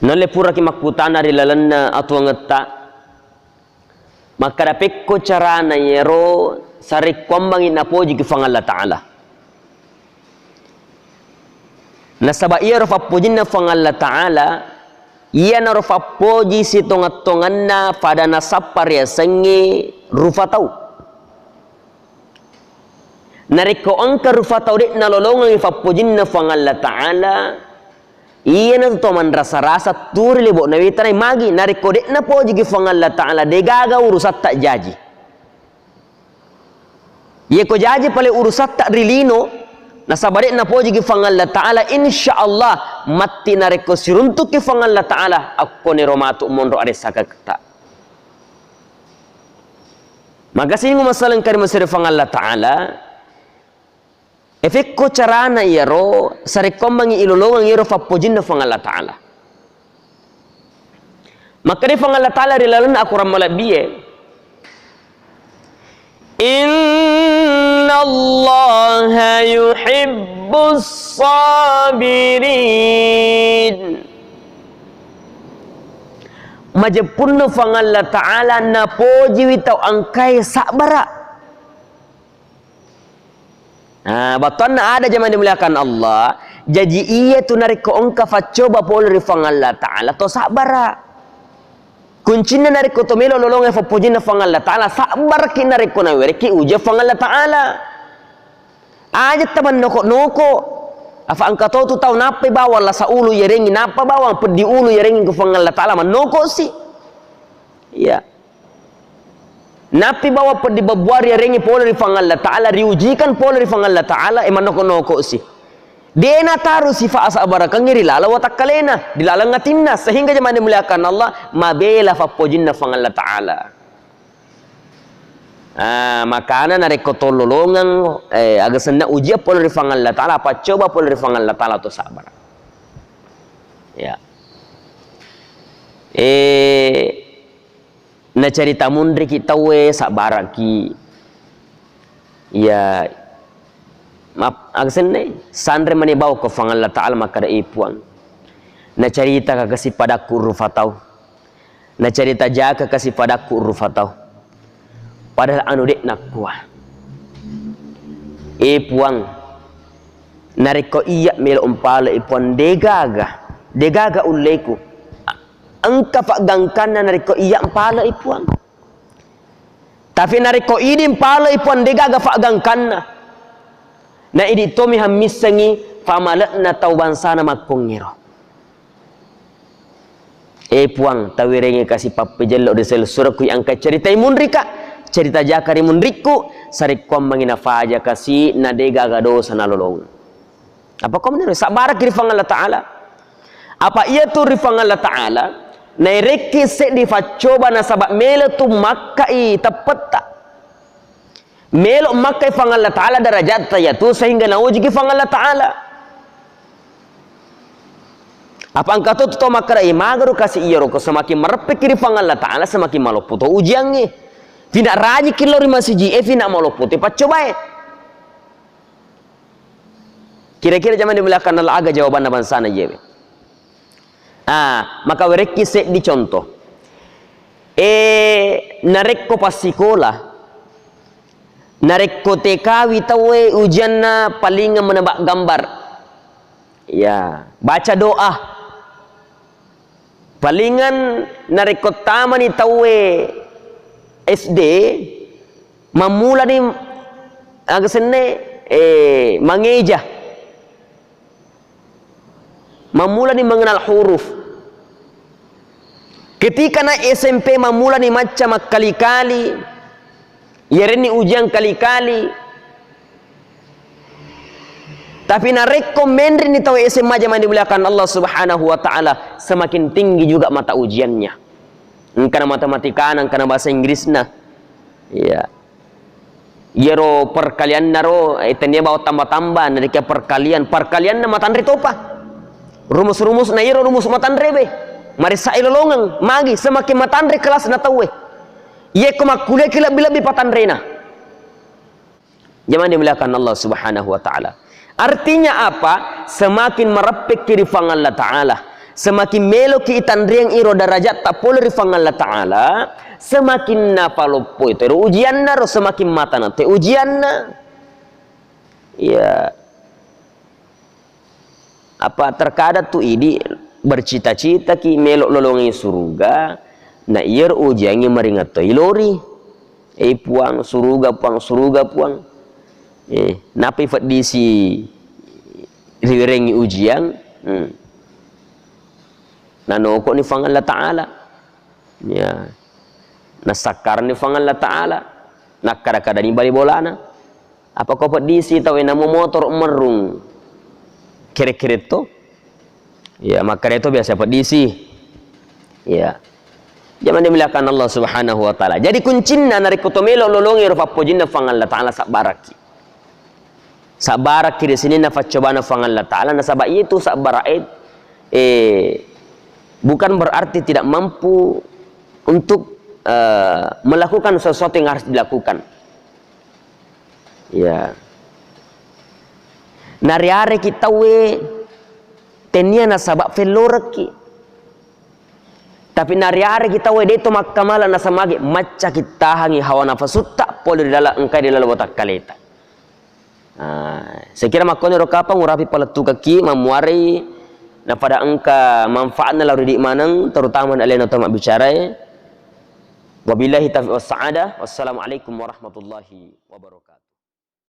Nalle pura ki makputana ri lalanna atau ngetta maka da pekko carana yero sari kwambangi na poji ki fang Allah Ta'ala. Nasaba iya rofa pojinna fang Allah Ta'ala iya na rofa poji si tongat-tonganna pada nasapar ya sengi rufa tau. Nariko angka rufa tau dek na lolongan ifa pojinna fang Allah Ta'ala iya na to man rasa-rasa turi lebo na witanay magi nariko dek na poji ki fang Allah Ta'ala degaga urusat tak jaji. Ye ko jaji pale urusat tak rilino nasabari na poji ki fang Allah Ta'ala insyaallah matti nariko siruntuk ki fang Allah Ta'ala akko ni romatu monro ade sakakta. Maka singo masalang kari masir fang Allah Ta'ala efekko carana yero sare kombangi ilolongan yero fappojinna fang Allah Ta'ala. Maka di fang Allah Ta'ala rilalan aku ramala biye inna Allah yuhibbus sabirin. Majepunna fang Allah Ta'ala na poji witau angkai sabara. Batuan ada zaman dimuliakan Allah. Jadi iya tu narik ko ongka facoba polri fang Allah Ta'ala to sabara. Kuncinya narik ko to melo lolong fa pujina fang Allah Ta'ala sabar ki narik ko na were ki uja fang Allah Ta'ala. Aja taman noko afa angka to tu tau napa bawang la saulu yerengi napa bawang pedi ulu yerengi ko fang Allah Ta'ala man noko si. Ya. Napi bawa pedi babuar yerengi polri fang Allah Ta'ala riujikan polri fang Allah Ta'ala eman noko si. Dena taru sifa asa baraka ngiri lala watakalena dilala ngatinna sehingga zaman dimuliakan Allah mabela fa pojinna fang Allah Ta'ala. Makana nareko tololongan aga senna uji polri fang Allah Ta'ala apa coba polri fang Allah Ta'ala to sabar. Ya. Na cerita mundri kita we sabaraki ya maaf agsenne sandre mani bawa ke fang Allah Ta'ala maka da ipuang na cerita kakasi padaku rufatau na cerita jaka kasih padaku rufatau padahal anu dek nakua ipuang nariko iya melo umpala ipuan degaga uleku engka pak gangkana nariko iya pala ipuan tapi nariko idi pala ipuan degaga pak gangkana na idi tomi hamisangi famalakna tauban sana makongiro ipuan tawirengi kasih papejello desel suraku yang ka cerita imundrika cerita jakari mundriku sarikom mangina faja kasih na degaga dosa na lolong apa kau menurut sabar kiri fang Allah Ta'ala apa ia tu rifang Allah Ta'ala na reki se di facoba na sabab melo tu makai tapata melo makai fang Allah Ta'ala darajat ya tu sehingga na uji fang Allah Ta'ala apa angka tu to makara imagaru kasih iya roko semakin merepek kiri fang Allah Ta'ala semakin maloputo ujiannya tidak raji kilori masiji tidak maloputo pacoba kira-kira zaman dimuliakan Allah aga jawaban bangsa na jewe. Maka wereki se di contoh narek ko pasikola narek ko tekawi tawe ujianna paling menebak gambar ya baca doa palingan narek ko tamani tawe SD mamula ni agasenne mangeja mamula ni mengenal huruf. Ketika na SMP mamula ni macam kali-kali, yereni ujian kali-kali. Tapi na rekomendri ni tahu SMA zaman dimuliakan Allah Subhanahu wa Ta'ala semakin tinggi juga mata ujiannya. Karena matematika, karena bahasa Inggrisna. Ya. Yero perkalian naro itanya bawa tambah-tambah narika perkalian na matan retopa. Rumus-rumus na yero rumus matan rebe. Mari sa ilolongan magi semakin matandre kelas na tawe ye ko makule kila bilabi patandrena zaman dimuliakan Allah Subhanahu wa Ta'ala. Artinya apa? Semakin merepek kiri fang Allah Ta'ala, semakin melo ki itanriang iro darajat tak polo rifang Allah Ta'ala, semakin na palopo itu ujian na ro semakin mata na te ujian na. Ya, apa terkadang tu idi bercita-cita ki melok lolongi surga, na iyer ujiannya meringat to ilori, puang surga puang, napi fat disi rirengi ujian, nanoko ni fang Allah Ta'ala, ya, nasakar ni fang Allah Ta'ala, nakada-kada ni bali bolana. Apa kau pedisi tahu namo motor merung kere-kere to, ya maka itu biasa pedisi, ya. Jangan dimuliakan Allah Subhanahu Wa Taala. Jadi kuncinya nari kutomelo lolongi rupa pojinna fang Allah Ta'ala sabaraki. Sabaraki di sini nafas coba fang Allah Ta'ala. Nasabah itu sabarait, bukan berarti tidak mampu untuk melakukan sesuatu yang harus dilakukan. Ya. Nari-ari kita tenia nasabak veloraki. Tapi nari-ari kita deto makamala nasamagi maca kita hangi hawa nafasutta polo di dalam engkai di dalam botak kaleta. Sekira makoni rokapa ngurapi paletu kaki mamuari na pada engka manfaatna lauri di manang terutama alena tamak bicara. Wabillahi taufiq was sa'adah. Wassalamualaikum warahmatullahi wabarakatuh.